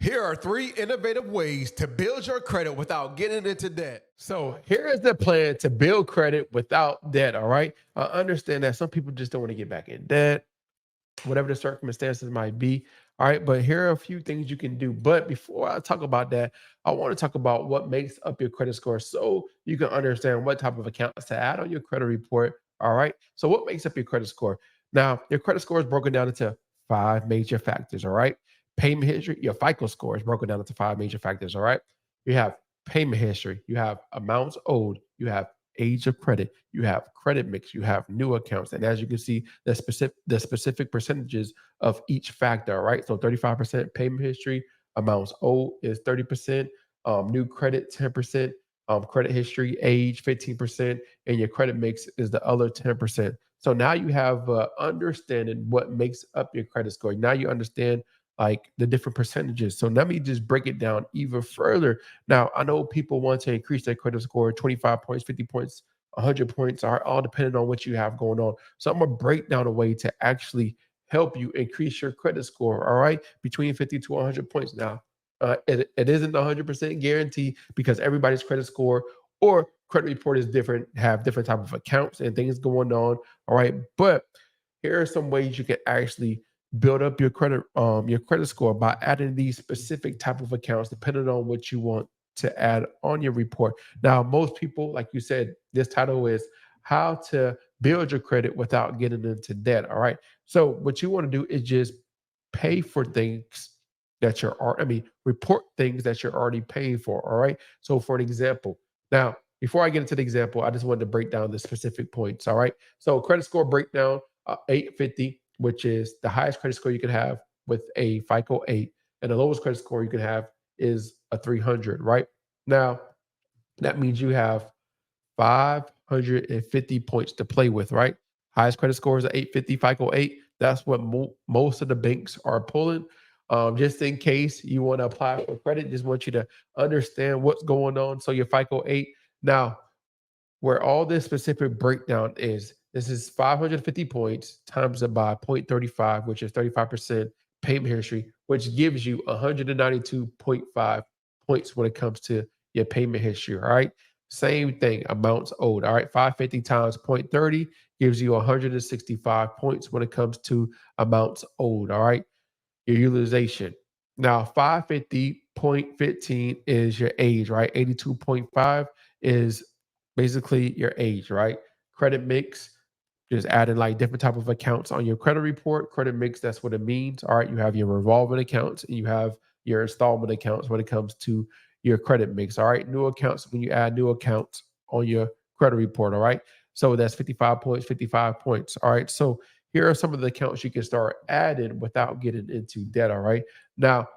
Here are 3 innovative ways to build your credit without getting into debt. So, here is the plan to build credit without debt. All right. I understand that some people just don't want to get back in debt, whatever the circumstances might be. All right. But here are a few things you can do. But before I talk about that, I want to talk about what makes up your credit score so you can understand what type of accounts to add on your credit report. All right. So, what makes up your credit score? Now, your credit score is broken down into 5 major factors. All right. Payment history, your FICO score is broken down into 5 major factors. All right. You have payment history, you have amounts owed, you have age of credit, you have credit mix, you have new accounts. And as you can see, the specific percentages of each factor, all right? So 35% payment history, amounts owed is 30%, new credit 10%, credit history, age 15%, and your credit mix is the other 10%. So now you have understanding what makes up your credit score. Now you understand like the different percentages. So let me just break it down even further. Now, I know people want to increase their credit score 25 points, 50 points, 100 points, are all depending on what you have going on. So I'm going to break down a way to actually help you increase your credit score, all right, between 50 to 100 points. Now, it isn't 100% guarantee because everybody's credit score or credit report is different, have different type of accounts and things going on, all right? But here are some ways you can actually build up your credit score by adding these specific type of accounts depending on what you want to add on your report. Now, most people, like you said, this title is how to build your credit without getting into debt. All right. So what you want to do is just pay for things that report things that you're already paying for. All right. So for an example, now before I get into the example, I just wanted to break down the specific points. All right. So credit score breakdown, 850, which is the highest credit score you can have with a FICO 8, and the lowest credit score you can have is a 300, right? Now, that means you have 550 points to play with, right? Highest credit score is an 850 FICO 8. That's what most of the banks are pulling. Just in case you want to apply for credit, just want you to understand what's going on. So your FICO 8. Now, where all this specific breakdown is, this is 550 points times it by 0.35, which is 35% payment history, which gives you 192.5 points when it comes to your payment history. All right. Same thing, amounts owed. All right. 550 times 0.30 gives you 165 points when it comes to amounts owed. All right. Your utilization. Now, 550.15 is your age, right? 82.5 is basically your age, right? Credit mix, just adding like different type of accounts on your credit report. Credit mix, that's what it means. All right, you have your revolving accounts and you have your installment accounts when it comes to your credit mix. All right, new accounts, when you add new accounts on your credit report. All right, so that's 55 points, 55 points. All right, so here are some of the accounts you can start adding without getting into debt. All right, now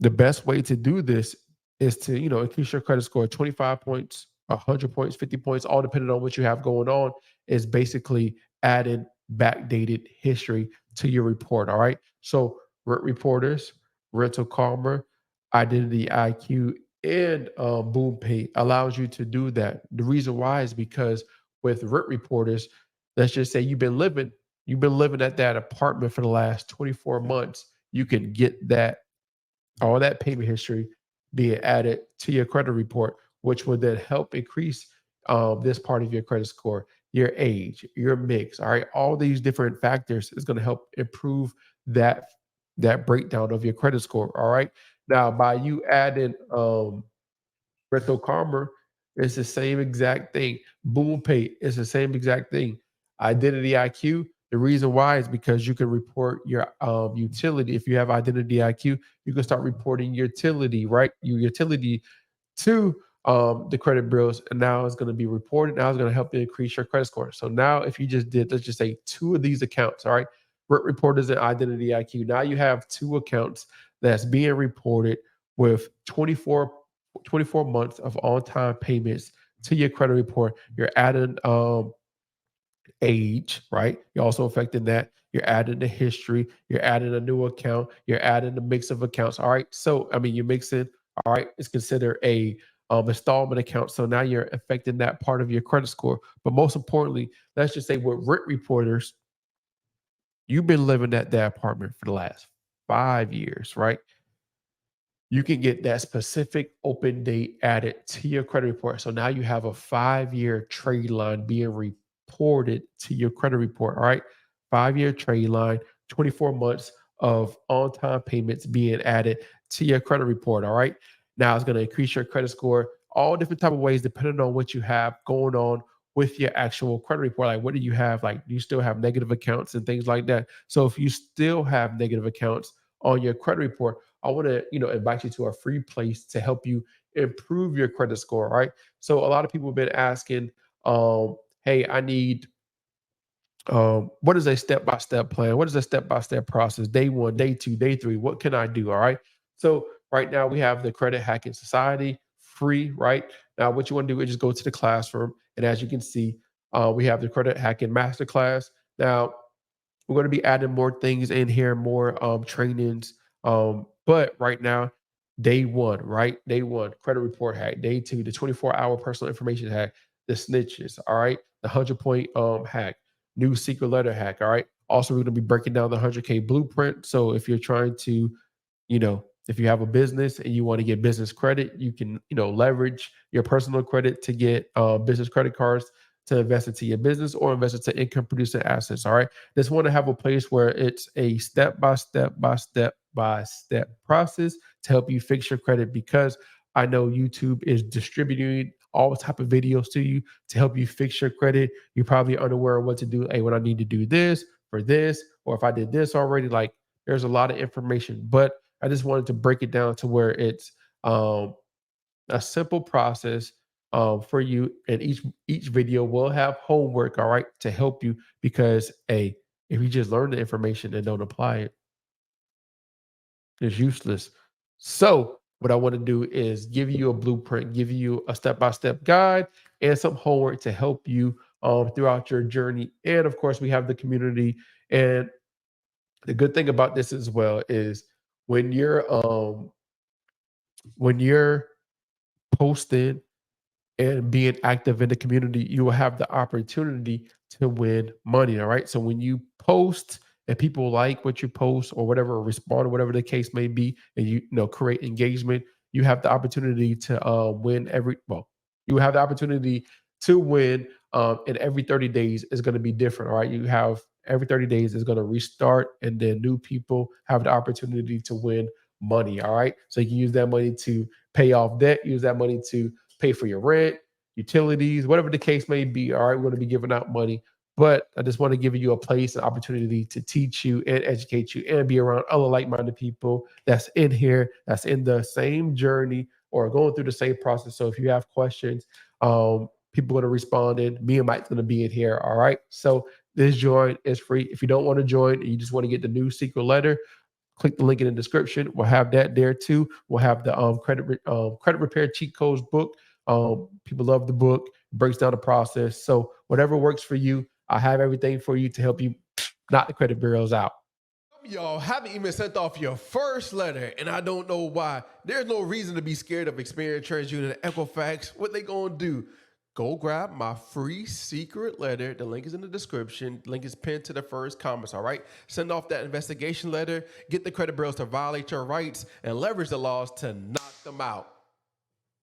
the best way to do this is to, increase your credit score 25 points, 100 points, 50 points, all depending on what you have going on, is basically adding backdated history to your report. All right. So rent reporters, rental karma, identity IQ, and boom pay allows you to do that. The reason why is because with rent reporters, let's just say you've been living at that apartment for the last 24 months. You can get that all that payment history being added to your credit report, which would then help increase this part of your credit score, your age, your mix. All right, all these different factors is going to help improve that that breakdown of your credit score. All right. Now, by you adding Reto Karma, it's the same exact thing. Boom Pay is the same exact thing. Identity IQ, the reason why is because you can report your utility. If you have Identity IQ, you can start reporting utility, right? Your utility to the credit bureaus, and now it's going to be reported. Now it's going to help you increase your credit score. So now, if you just did, let's just say 2 of these accounts, all right, rent reporters and Identity IQ. Now you have 2 accounts that's being reported with 24 months of on-time payments to your credit report. You're adding age, right? You're also affecting that. You're adding the history. You're adding a new account. You're adding the mix of accounts. All right. So I mean, you're mixing. All right, it's considered a installment account. So now you're affecting that part of your credit score. But most importantly, let's just say with rent reporters, you've been living at that apartment for the last 5 years, right? you can get that specific open date added to your credit report. So now you have a 5-year trade line being reported to your credit report. All right. 5-year trade line, 24 months of on time payments being added to your credit report. All right. Now it's going to increase your credit score all different type of ways depending on what you have going on with your actual credit report. Like, what do you have? Like, do you still have negative accounts and things like that? So if you still have negative accounts on your credit report, I want to, invite you to a free place to help you improve your credit score, right? So a lot of people have been asking, hey, I need what is a step-by-step plan? What is a step-by-step process? Day one, day two, day three. What can I do? All right. So right now we have the Credit Hacking Society free, right? Now, what you want to do is just go to the classroom. And as you can see, we have the Credit Hacking Masterclass. Now, we're going to be adding more things in here, more trainings. But right now, day one, right? Day one, credit report hack. Day two, the 24-hour personal information hack, the snitches, all right? The 100-point hack, new secret letter hack, all right? Also, we're going to be breaking down the 100K blueprint. So if you're trying to, if you have a business and you want to get business credit, you can, leverage your personal credit to get business credit cards to invest into your business or invest into income producing assets. All right. Just want to have a place where it's a step by step process to help you fix your credit, because I know YouTube is distributing all type of videos to you to help you fix your credit. You're probably unaware of what to do. Hey, when I need to do this for this, or if I did this already, like there's a lot of information, but I just wanted to break it down to where it's a simple process for you. And each video will have homework, all right, to help you. Because if you just learn the information and don't apply it, it's useless. So what I want to do is give you a blueprint, give you a step-by-step guide and some homework to help you throughout your journey. And of course, we have the community. And the good thing about this as well is when you're when you're posting and being active in the community, you will have the opportunity to win money. All right. So when you post and people like what you post or whatever, or respond or whatever the case may be, and create engagement, you have the opportunity to win you have the opportunity to win. And every 30 days is going to be different. All right. You have every 30 days is going to restart, and then new people have the opportunity to win money. All right. So you can use that money to pay off debt, use that money to pay for your rent, utilities, whatever the case may be. All right, we're going to be giving out money, but I just want to give you a place, an opportunity to teach you and educate you and be around other like-minded people that's in here, that's in the same journey or going through the same process. So if you have questions, people are going to respond in. Me and Mike's going to be in here. All right. So this join is free. If you don't want to join and you just want to get the new secret letter, click the link in the description. We'll have that there too. We'll have the credit repair cheat codes book. People love the book. It breaks down the process. So whatever works for you, I have everything for you to help you knock the credit bureaus out. Some of y'all haven't even sent off your first letter, and I don't know why. There's no reason to be scared of Experian, TransUnion, and Equifax. What they gonna do? Go grab my free secret letter. The link is in the description. The link is pinned to the first comments, all right? Send off that investigation letter, get the credit bureaus to violate your rights, and leverage the laws to knock them out.